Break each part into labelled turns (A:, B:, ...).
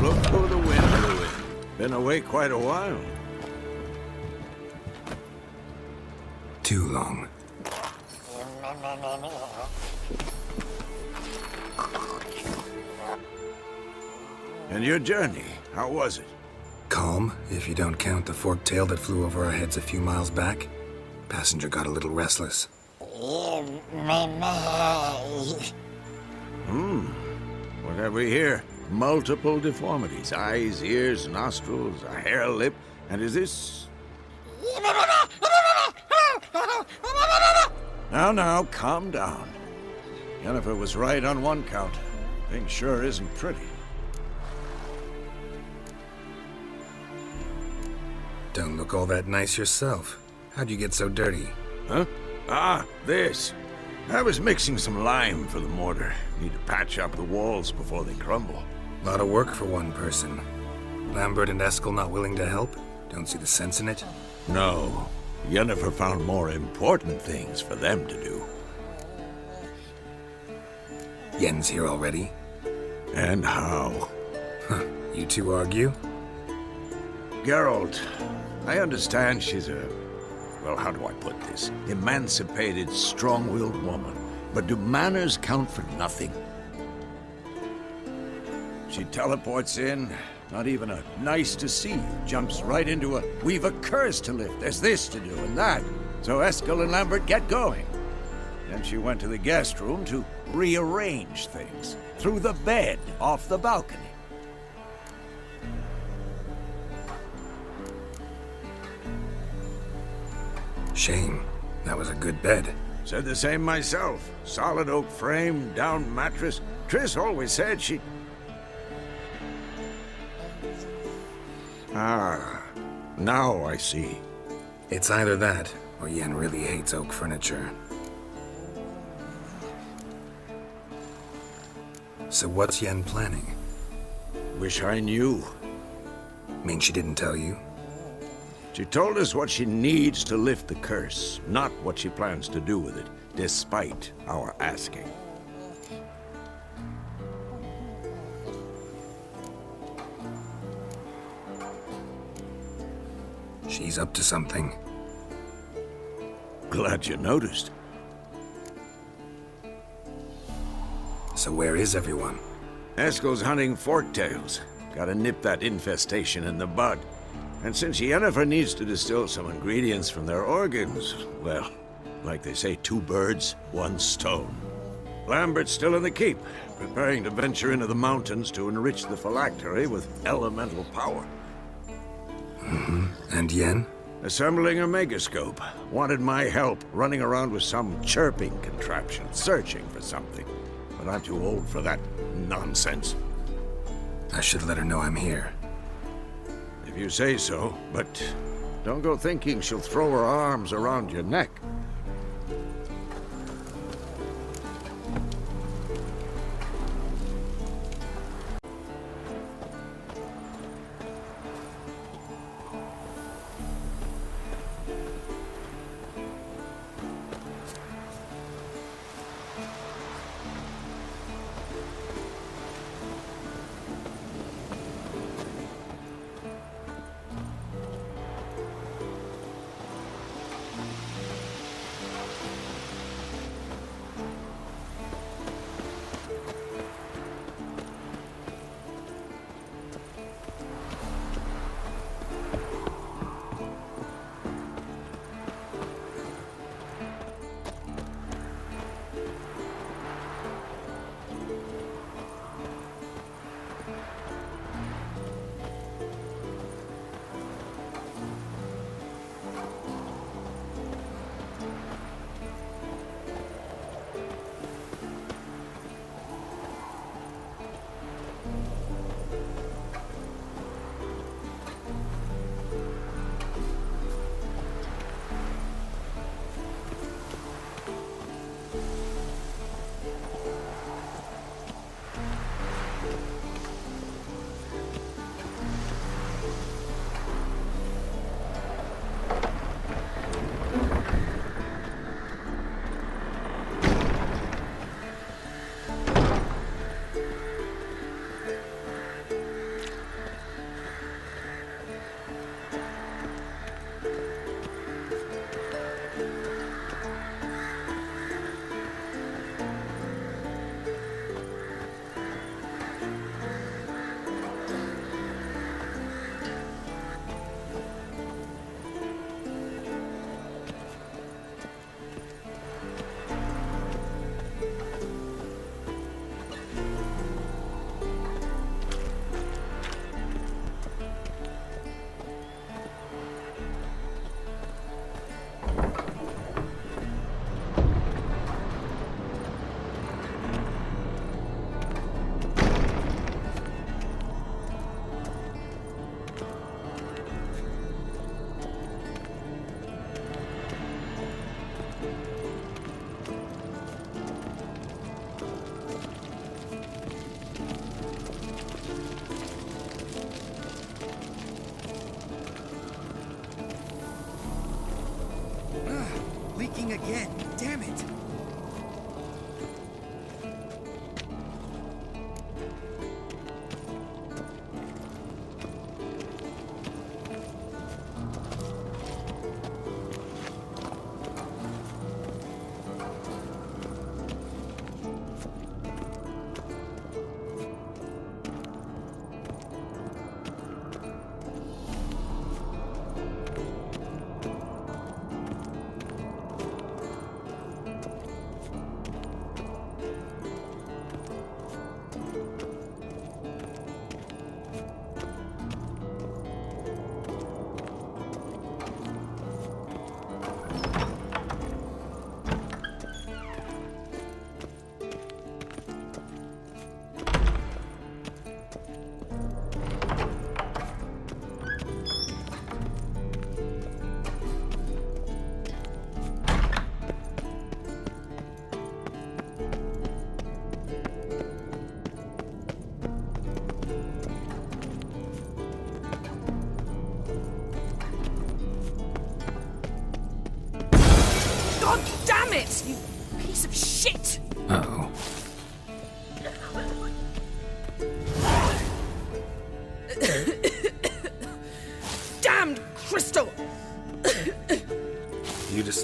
A: Look who the wind blew in. Been away quite a while.
B: Too long.
A: And your journey, how was it?
B: Calm, if you don't count the forked tail that flew over our heads a few miles back. Passenger got a little restless.
A: What have we here? Multiple deformities. Eyes, ears, nostrils, a hair lip. And is this... Now, calm down. Jennifer was right on one count. Thing sure isn't pretty.
B: Don't look all that nice yourself. How'd you get so dirty?
A: Huh? Ah, this. I was mixing some lime for the mortar. Need to patch up the walls before they crumble.
B: Lot of work for one person. Lambert and Eskel not willing to help? Don't see the sense in it?
A: No. Jennifer found more important things for them to do.
B: Yen's here already?
A: And how?
B: Huh. You two argue?
A: Geralt, I understand she's a... well, how do I put this? Emancipated, strong-willed woman. But do manners count for nothing? She teleports in, not even a nice to see you, jumps right into a, we've a curse to lift, there's this to do and that. So Eskel and Lambert get going. Then she went to the guest room to rearrange things. Through the bed, off the balcony.
B: Shame. That was a good bed.
A: Said the same myself. Solid oak frame, down mattress. Triss always said she... Ah, now I see.
B: It's either that, or Yen really hates oak furniture. So what's Yen planning?
A: Wish I knew.
B: Mean she didn't tell you?
A: She told us what she needs to lift the curse, not what she plans to do with it, despite our asking.
B: She's up to something.
A: Glad you noticed.
B: So where is everyone?
A: Eskel's hunting forktails. Gotta nip that infestation in the bud. And since Yennefer needs to distill some ingredients from their organs, well, like they say, 2 birds, 1 stone. Lambert's still in the keep, preparing to venture into the mountains to enrich the phylactery with elemental power.
B: And Yen?
A: Assembling a megascope. Wanted my help running around with some chirping contraption, searching for something. But I'm too old for that nonsense.
B: I should let her know I'm here.
A: If you say so, but don't go thinking she'll throw her arms around your neck.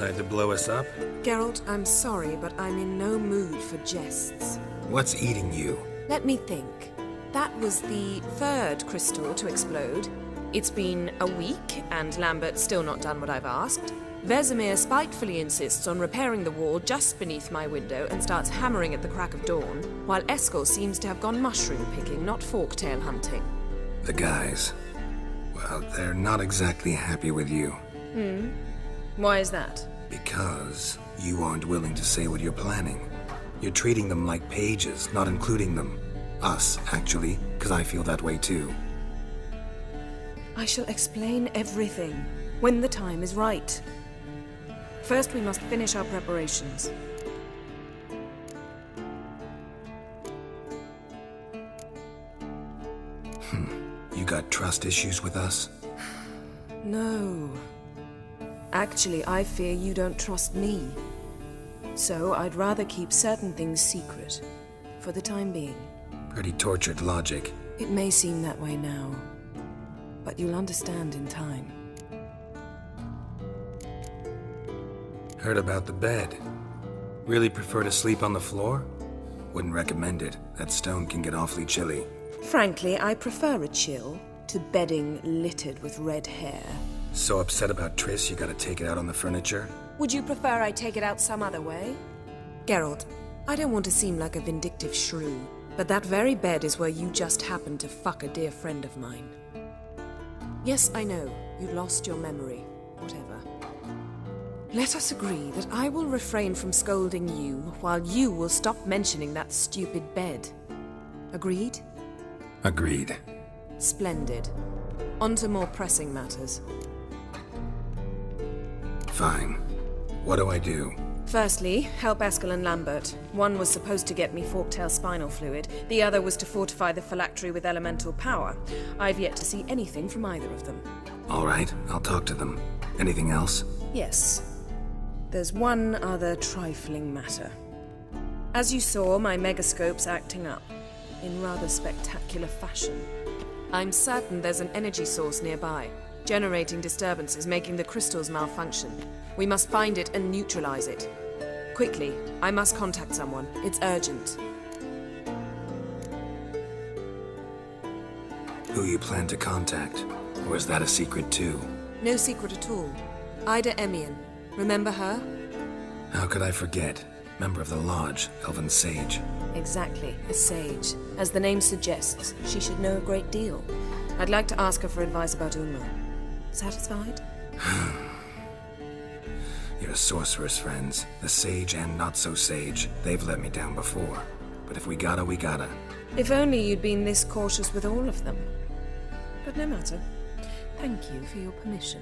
B: decide to blow us up?
C: Geralt, I'm sorry, but I'm in no mood for jests.
B: What's eating you?
C: Let me think. That was the third crystal to explode. It's been a week, and Lambert's still not done what I've asked. Vesemir spitefully insists on repairing the wall just beneath my window and starts hammering at the crack of dawn, while Eskel seems to have gone mushroom picking, not forktail hunting.
B: The guys. Well, they're not exactly happy with you.
C: Why is that?
B: Because you aren't willing to say what you're planning. You're treating them like pages, not including them. Us, actually, because I feel that way too.
C: I shall explain everything when the time is right. First, we must finish our preparations.
B: You got trust issues with us?
C: No. Actually, I fear you don't trust me. So I'd rather keep certain things secret, for the time being.
B: Pretty tortured logic.
C: It may seem that way now, but you'll understand in time.
B: Heard about the bed. Really prefer to sleep on the floor? Wouldn't recommend it. That stone can get awfully chilly.
C: Frankly, I prefer a chill to bedding littered with red hair.
B: So upset about Triss, you gotta take it out on the furniture?
C: Would you prefer I take it out some other way? Geralt, I don't want to seem like a vindictive shrew, but that very bed is where you just happened to fuck a dear friend of mine. Yes, I know, you lost your memory. Whatever. Let us agree that I will refrain from scolding you, while you will stop mentioning that stupid bed. Agreed?
B: Agreed.
C: Splendid. On to more pressing matters.
B: Fine. What do I do?
C: Firstly, help Eskel and Lambert. One was supposed to get me forktail spinal fluid, the other was to fortify the phylactery with elemental power. I've yet to see anything from either of them.
B: All right, I'll talk to them. Anything else?
C: Yes. There's one other trifling matter. As you saw, my megascope's acting up, in rather spectacular fashion. I'm certain there's an energy source nearby, generating disturbances, making the crystals malfunction. We must find it and neutralize it. Quickly, I must contact someone. It's urgent.
B: Who you plan to contact? Or is that a secret too?
C: No secret at all. Ida Emian. Remember her?
B: How could I forget? Member of the Lodge, Elven Sage.
C: Exactly, a sage. As the name suggests, she should know a great deal. I'd like to ask her for advice about Uma. Satisfied?
B: Your sorceress friends, the sage and not-so-sage, they've let me down before. But if we gotta, we gotta.
C: If only you'd been this cautious with all of them. But no matter. Thank you for your permission.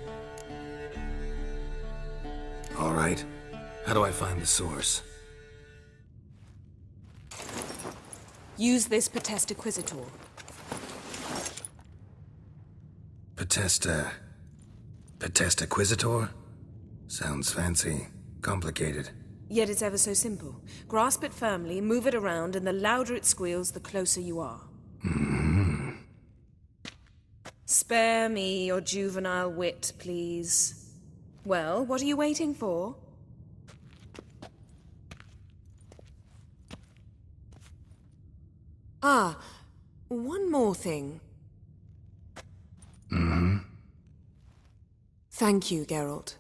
B: All right. How do I find the source?
C: Use this Potesta Quisitor.
B: Potesta Quisitor? Sounds fancy. Complicated.
C: Yet it's ever so simple. Grasp it firmly, move it around, and the louder it squeals, the closer you are. Spare me your juvenile wit, please. Well, what are you waiting for? Ah, one more thing. Thank you, Geralt.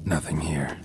B: Nothing here.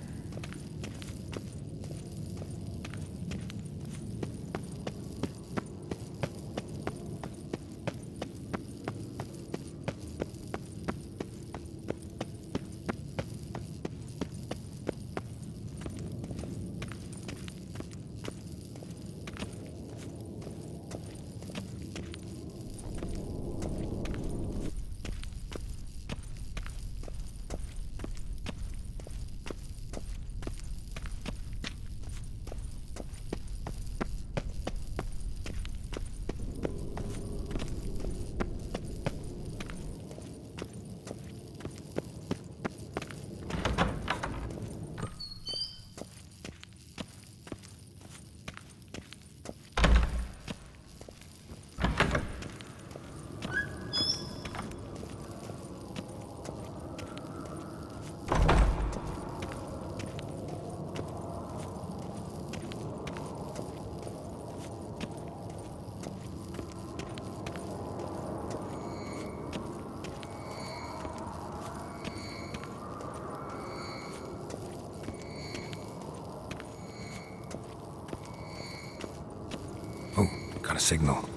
B: signal.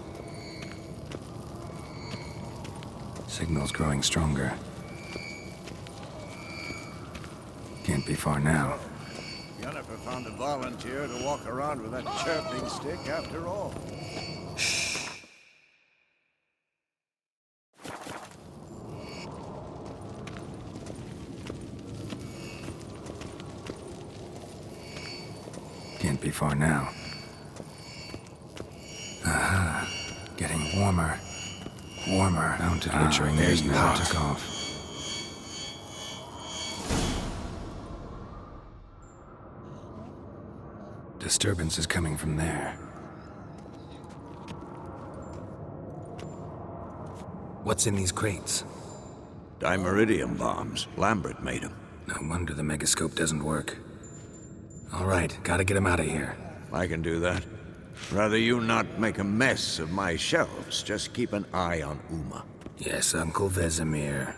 B: Signal's growing stronger. Can't be far now.
A: Jennifer found a volunteer to walk around with that chirping stick after all.
B: Shh. Can't be far now. Aha. Getting warmer. Warmer. Mounted witchering airs now took off. Disturbance is coming from there. What's in these crates?
A: Dimeridium bombs. Lambert made them.
B: No wonder the megascope doesn't work. All right, gotta get him out of here.
A: I can do that. Rather you not make a mess of my shelves. Just keep an eye on Uma.
B: Yes, Uncle Vesemir.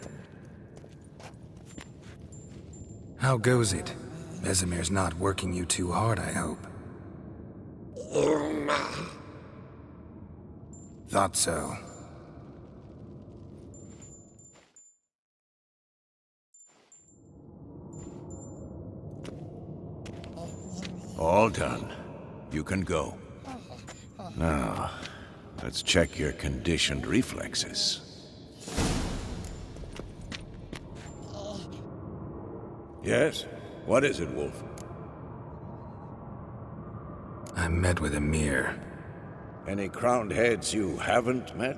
B: How goes it? Vesemir's not working you too hard, I hope. Thought so.
A: All done. You can go. Now, let's check your conditioned reflexes. Yes? What is it, Wolf?
B: I met with Emir.
A: Any crowned heads you haven't met?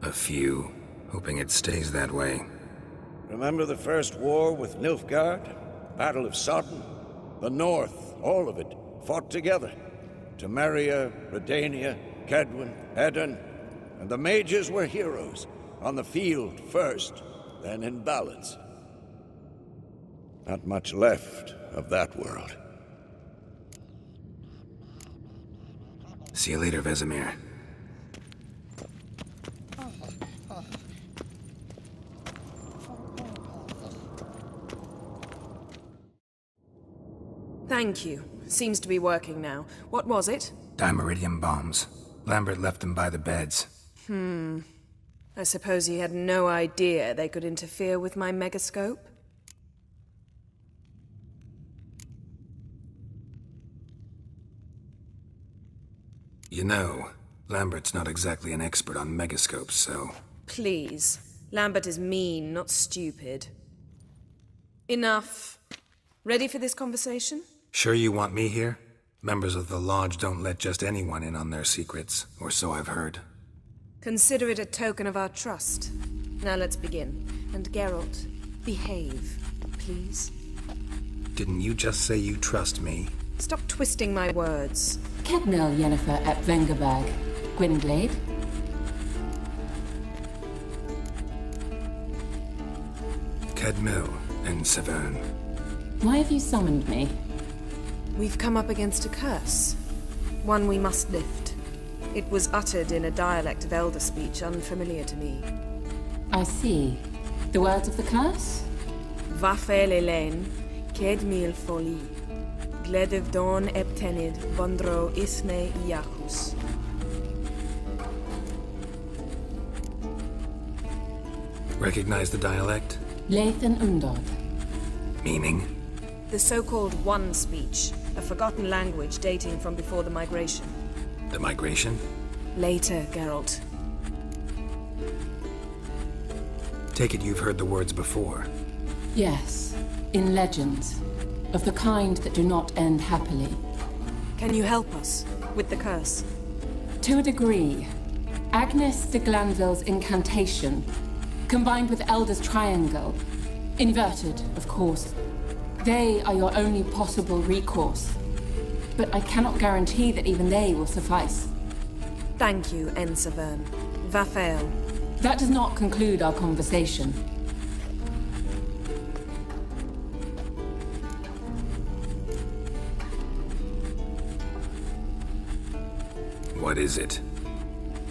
B: A few. Hoping it stays that way.
A: Remember the first war with Nilfgaard? Battle of Sodden? The North, all of it, fought together. Temeria, Redania, Kedwin, Edirn, and the mages were heroes. On the field first, then in ballads. Not much left of that world.
B: See you later, Vesemir.
C: Thank you. Seems to be working now. What was it?
B: Dimeridium bombs. Lambert left them by the beds.
C: I suppose he had no idea they could interfere with my megascope?
B: You know, Lambert's not exactly an expert on megascopes, so...
C: Please. Lambert is mean, not stupid. Enough. Ready for this conversation?
B: Sure you want me here? Members of the Lodge don't let just anyone in on their secrets, or so I've heard.
C: Consider it a token of our trust. Now let's begin. And Geralt, behave, please.
B: Didn't you just say you trust me?
C: Stop twisting my words.
D: Kednel Yennefer at Vengerberg. Gwynblade?
B: Kedmil and Severn.
D: Why have you summoned me?
C: We've come up against a curse. One we must lift. It was uttered in a dialect of Elder speech unfamiliar to me.
D: I see. The words of the curse?
C: Vafel Elaine, Kedmil Foli. Gledev Don Eptenid, Bondro Isne Iacus.
B: Recognize the dialect?
D: Lathan Undod.
B: Meaning?
C: The so-called One speech, a forgotten language dating from before the migration.
B: The migration?
C: Later, Geralt.
B: Take it you've heard the words before.
D: Yes, in legends. Of the kind that do not end happily.
C: Can you help us with the curse?
D: To a degree. Agnes de Glanville's incantation, combined with Elder's triangle, inverted, of course. They are your only possible recourse. But I cannot guarantee that even they will suffice.
C: Thank you, Severn. Vafael.
D: That does not conclude our conversation.
B: What is it?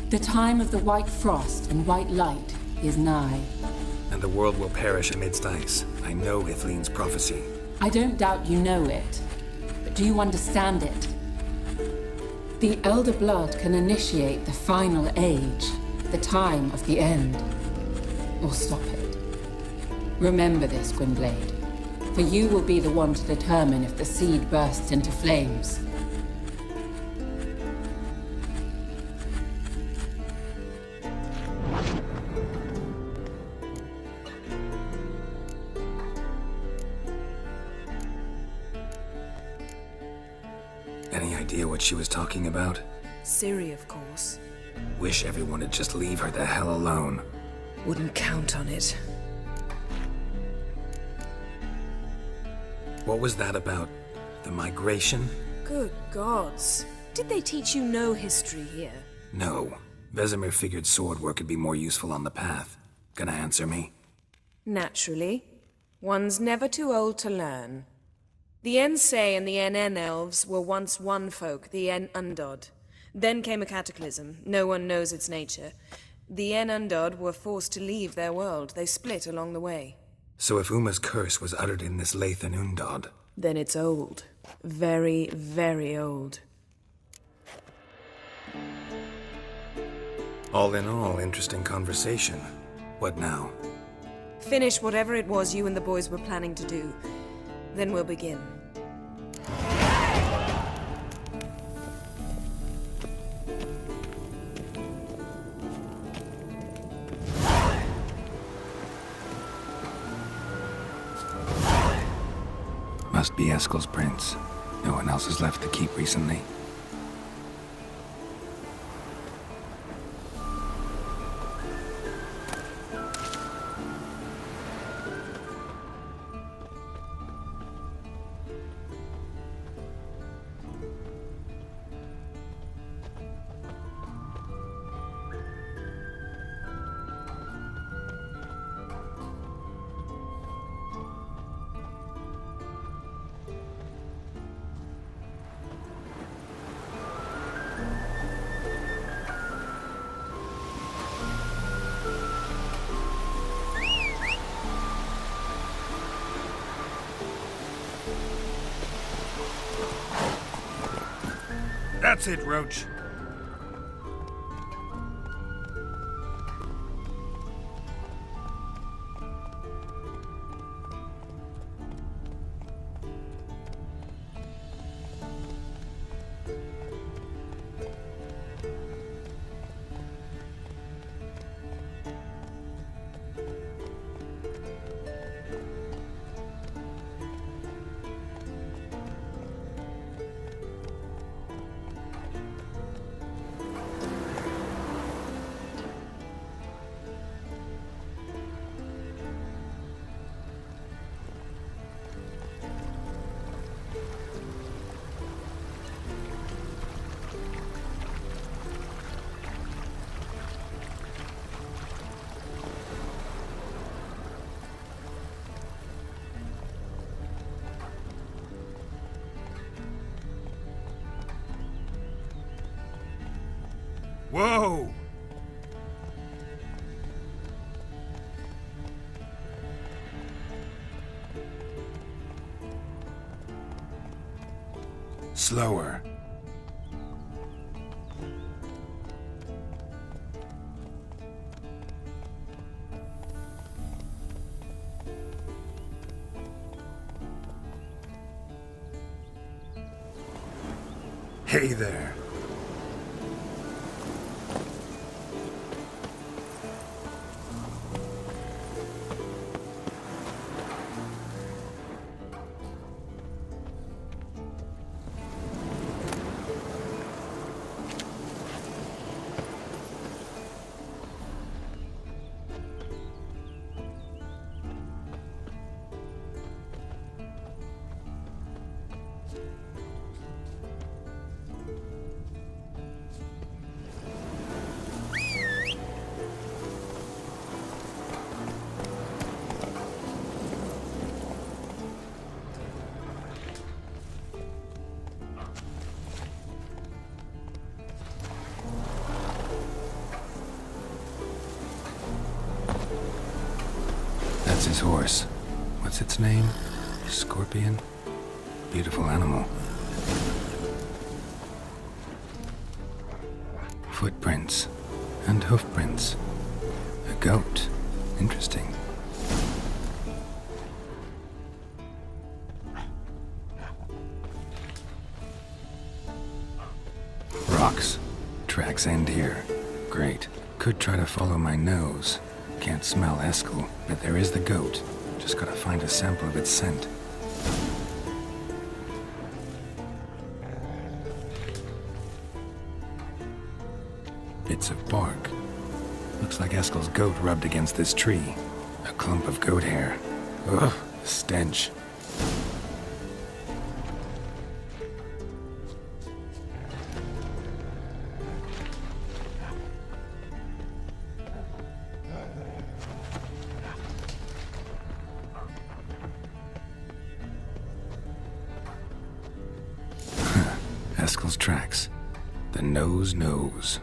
D: The time of the white frost and white light is nigh.
B: And the world will perish amidst ice. I know Ithleen's prophecy.
D: I don't doubt you know it. But do you understand it? The Elder Blood can initiate the final age, the time of the end, or stop it. Remember this, Gwynblade, for you will be the one to determine if the seed bursts into flames.
B: Any idea what she was talking about?
C: Ciri, of course.
B: Wish everyone would just leave her the hell alone.
C: Wouldn't count on it.
B: What was that about? The migration?
C: Good gods. Did they teach you no history here?
B: No. Vesemir figured sword work would be more useful on the path. Gonna answer me?
C: Naturally. One's never too old to learn. The Ensei and the NN elves were once one folk, the En Undod. Then came a cataclysm. No one knows its nature. The En Undod were forced to leave their world. They split along the way.
B: So if Uma's curse was uttered in this Lathan Undod,
C: then it's old. Very, very old.
B: All in all, interesting conversation. What now?
C: Finish whatever it was you and the boys were planning to do. Then we'll begin.
B: Must be Eskel's prints. No one else has left the keep recently.
E: That's it, Roach. Whoa!
B: Slower.
E: Hey there.
B: That's his horse. What's its name? Scorpion? Beautiful animal. Footprints. And hoofprints. A goat. Interesting. Rocks. Tracks end here. Great. Could try to follow my nose. Can't smell Eskel, but there is the goat. Just gotta find a sample of its scent. Bits of bark. Looks like Eskel's goat rubbed against this tree. A clump of goat hair. Ugh, stench. Eskel's tracks. The nose knows.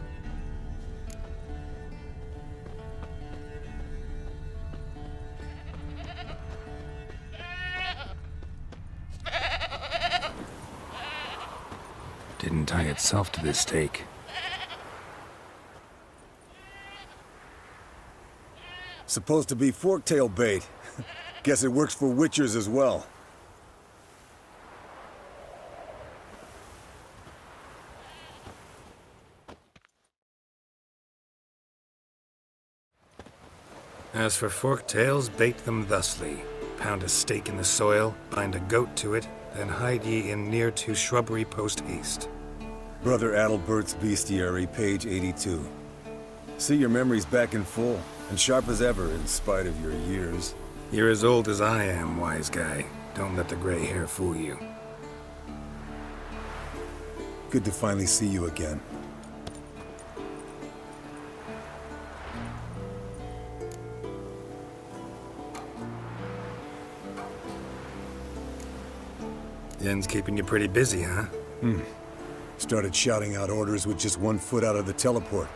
B: Didn't tie itself to this stake.
F: Supposed to be forktail bait. Guess it works for witchers as well.
B: As for forktails, bait them thusly. Pound a stake in the soil, bind a goat to it, then hide ye in near to shrubbery post haste.
F: Brother Adalbert's Bestiary, page 82. See, your memory's back in full, and sharp as ever in spite of your years.
B: You're as old as I am, wise guy. Don't let the gray hair fool you.
F: Good to finally see you again.
B: Yen's keeping you pretty busy, huh?
F: Started shouting out orders with just 1 foot out of the teleport.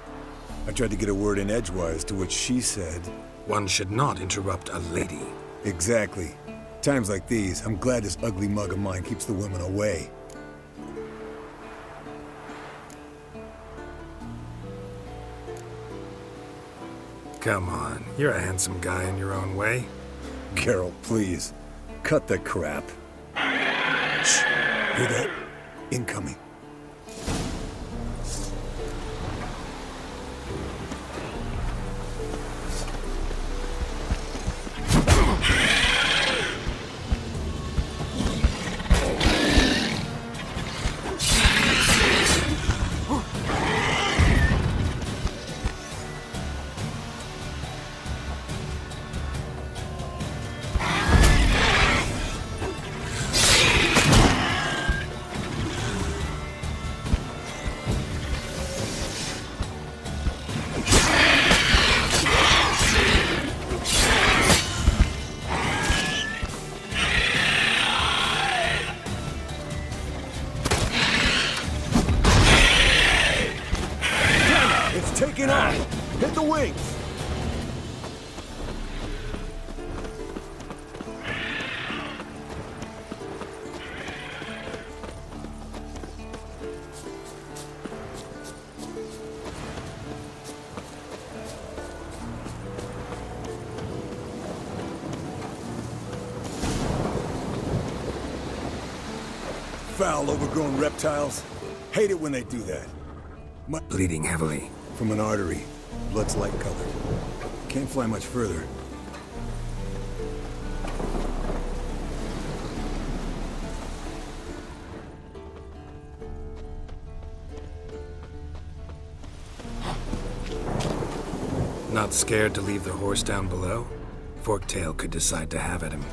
F: I tried to get a word in edgewise, to which she said...
B: One should not interrupt a lady.
F: Exactly. Times like these, I'm glad this ugly mug of mine keeps the women away.
B: Come on, you're a handsome guy in your own way.
F: Geralt, please. Cut the crap. Shh. Hear that? Incoming. Taking off! Hit the wings! Foul, overgrown reptiles. Hate it when they do that.
B: Bleeding heavily.
F: From an artery. Blood's light colored. Can't fly much further.
B: Not scared to leave the horse down below? Forktail could decide to have at him.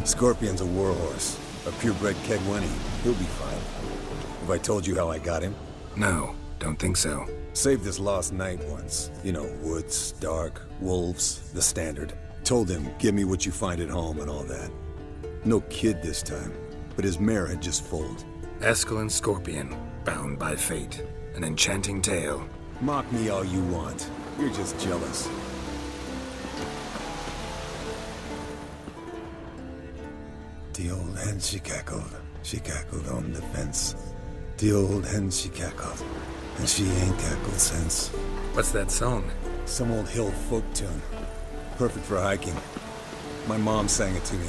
F: Scorpion's a warhorse. A purebred Kedwenny. He'll be fine. Have I told you how I got him?
B: No, don't think so.
F: Saved this lost knight once. You know, woods, dark, wolves, the standard. Told him, give me what you find at home and all that. No kid this time, but his mare had just foaled.
B: Eskel and Scorpion, bound by fate. An enchanting tale.
F: Mock me all you want. You're just jealous. The old hen, she cackled. She cackled on the fence. The old hen, she cackled. And she ain't got good sense.
B: What's that song?
F: Some old hill folk tune. Perfect for hiking. My mom sang it to me.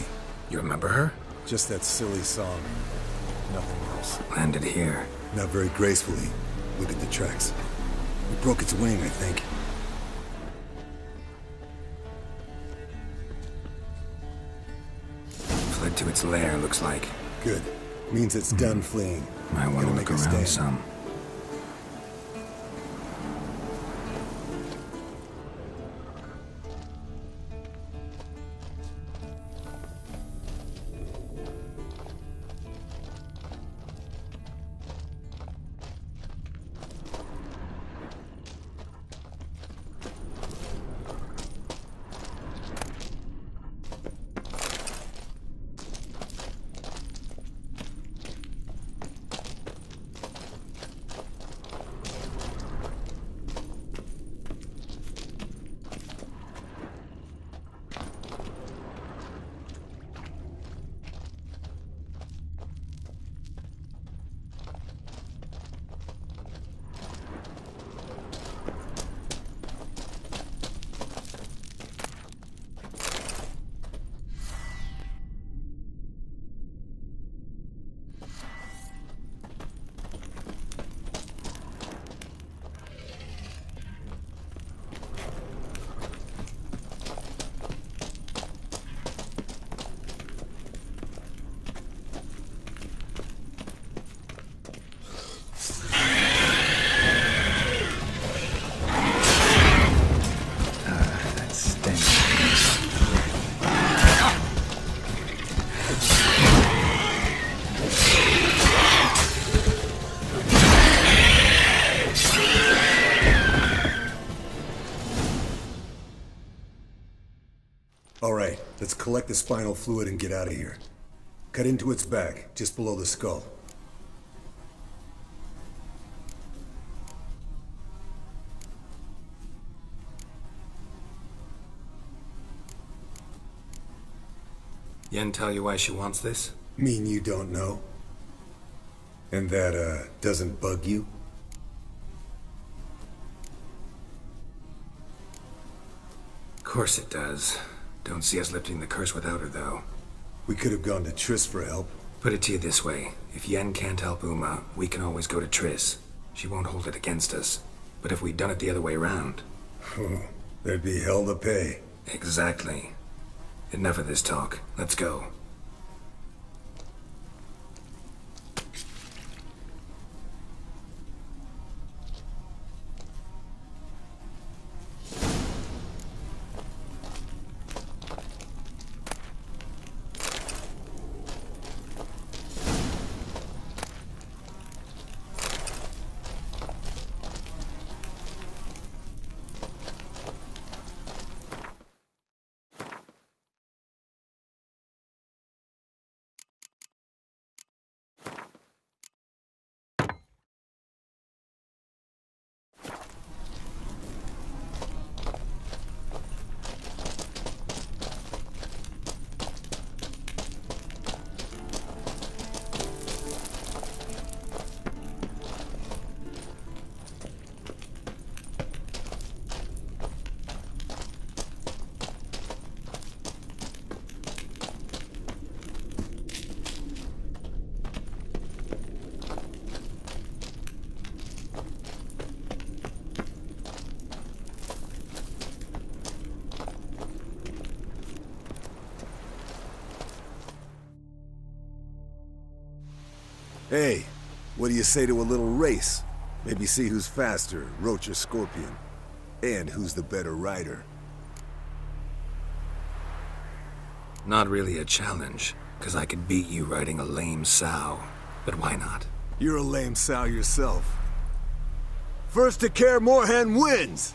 B: You remember her?
F: Just that silly song. Nothing else.
B: Landed here.
F: Not very gracefully. Look at the tracks. It broke its wing, I think.
B: Fled to its lair, looks like.
F: Good. Means it's done fleeing.
B: Might want to look around some.
F: Alright, let's collect the spinal fluid and get out of here. Cut into its back, just below the skull.
B: Yen tell you why she wants this?
F: Mean you don't know? And that, doesn't bug you?
B: Of course it does. Don't see us lifting the curse without her, though.
F: We could have gone to Triss for help.
B: Put it to you this way. If Yen can't help Uma, we can always go to Triss. She won't hold it against us. But if we'd done it the other way around...
F: There'd be hell to pay.
B: Exactly. Enough of this talk. Let's go.
F: Hey, what do you say to a little race? Maybe see who's faster, Roach or Scorpion. And who's the better rider.
B: Not really a challenge, because I could beat you riding a lame sow. But why not?
F: You're a lame sow yourself. First to Kaer Morhen wins!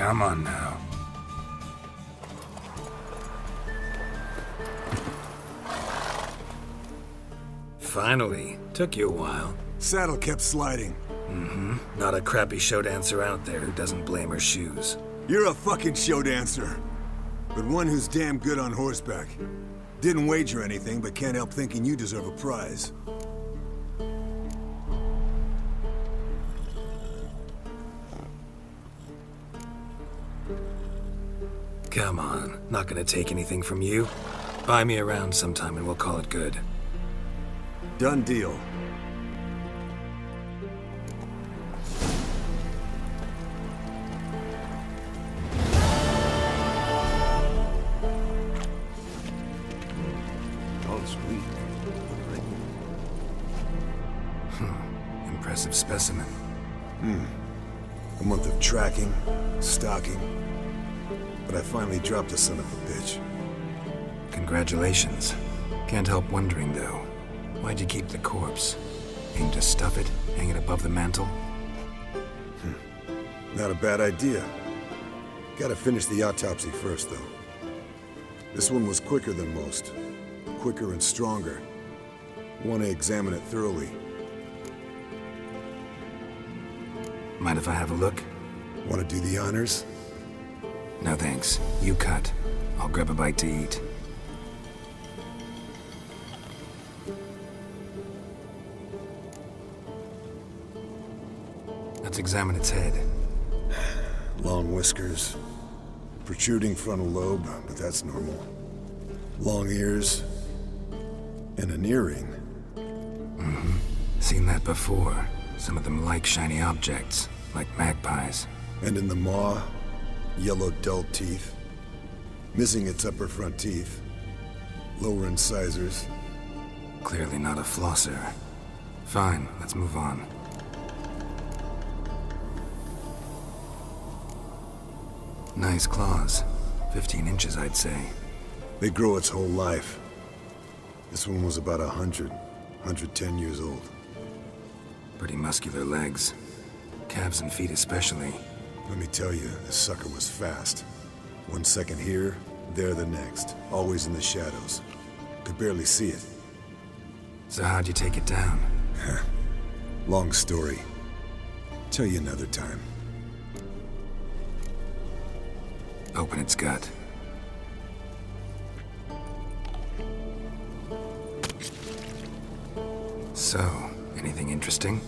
B: Come on now. Finally. Took you a while.
F: Saddle kept sliding.
B: Not a crappy show dancer out there who doesn't blame her shoes.
F: You're a fucking show dancer. But one who's damn good on horseback. Didn't wager anything, but can't help thinking you deserve a prize.
B: Come on, not gonna take anything from you. Buy me around sometime and we'll call it good.
F: Done deal.
A: All sweet.
B: Impressive specimen.
F: A month of tracking, stalking. But I finally dropped the son of a bitch.
B: Congratulations. Can't help wondering, though. Why'd you keep the corpse? Aim to stuff it, hang it above the mantle?
F: Not a bad idea. Gotta finish the autopsy first, though. This one was quicker than most. Quicker and stronger. Want to examine it thoroughly.
B: Mind if I have a look?
F: Want to do the honors?
B: No thanks. You cut. I'll grab a bite to eat. Let's examine its head.
F: Long whiskers. Protruding frontal lobe, but that's normal. Long ears. And an earring.
B: Seen that before. Some of them like shiny objects, like magpies.
F: And in the maw, yellow dull teeth. Missing its upper front teeth. Lower incisors.
B: Clearly not a flosser. Fine, let's move on. Nice claws. 15 inches, I'd say.
F: They grow its whole life. This one was about 110 years old.
B: Pretty muscular legs. Calves and feet especially.
F: Let me tell you, this sucker was fast. 1 second here, there the next. Always in the shadows. Could barely see it.
B: So how'd you take it down?
F: Long story. Tell you another time.
B: Open its gut. So, anything interesting?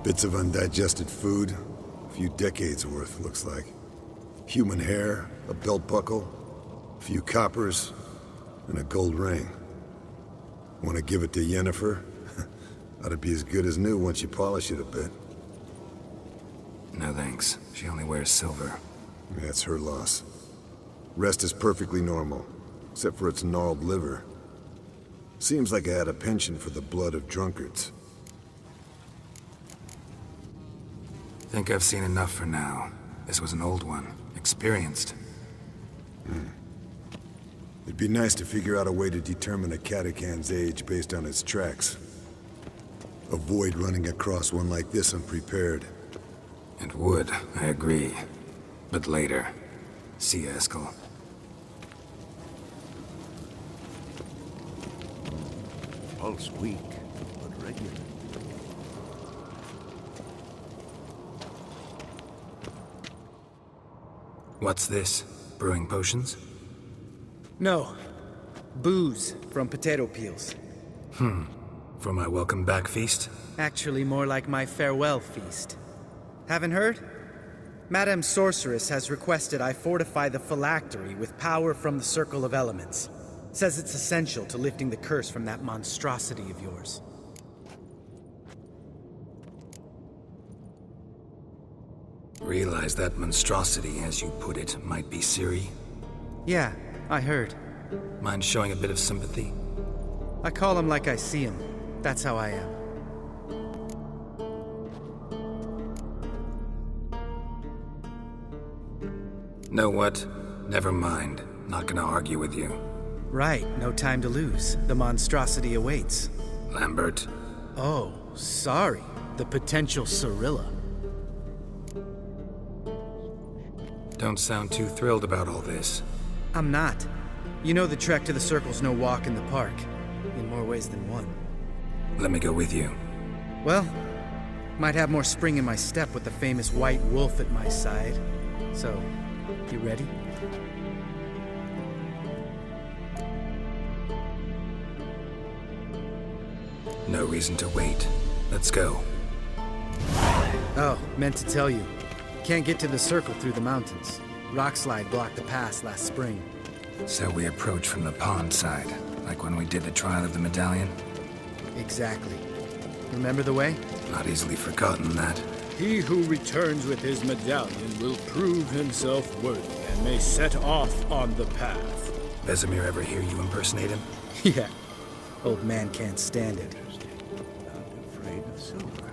F: Bits of undigested food. A few decades worth, looks like. Human hair, a belt buckle, a few coppers, and a gold ring. Want to give it to Yennefer? Ought to be as good as new once you polish it a bit.
B: No thanks. She only wears silver.
F: That's her loss. Rest is perfectly normal, except for its gnarled liver. Seems like I had a penchant for the blood of drunkards.
B: Think I've seen enough for now. This was an old one. Experienced.
F: It'd be nice to figure out a way to determine a catacan's age based on its tracks. Avoid running across one like this unprepared.
B: It would, I agree. But later. See ya, Eskel.
A: Pulse weak, but regular.
B: What's this? Brewing potions?
G: No. Booze from potato peels.
B: For my welcome back feast?
G: Actually, more like my farewell feast. Haven't heard? Madame Sorceress has requested I fortify the phylactery with power from the Circle of Elements. Says it's essential to lifting the curse from that monstrosity of yours.
B: Realize that monstrosity, as you put it, might be Ciri?
G: Yeah, I heard.
B: Mind showing a bit of sympathy?
G: I call him like I see him. That's how I am.
B: Know what? Never mind. Not gonna argue with you.
G: Right, no time to lose. The monstrosity awaits.
B: Lambert.
G: Oh, sorry. The potential Cirilla.
B: Don't sound too thrilled about all this.
G: I'm not. You know the trek to the Circle's no walk in the park. In more ways than one.
B: Let me go with you.
G: Well, might have more spring in my step with the famous white wolf at my side. So, you ready?
B: No reason to wait. Let's go.
G: Oh, meant to tell you. Can't get to the Circle through the mountains. Rockslide blocked the pass last spring.
B: So we approach from the pond side, like when we did the trial of the medallion?
G: Exactly. Remember the way?
B: Not easily forgotten, that.
H: He who returns with his medallion will prove himself worthy and may set off on the path.
B: Vesemir ever hear you impersonate him?
G: Yeah. Old man can't stand it.
A: Not afraid of silver.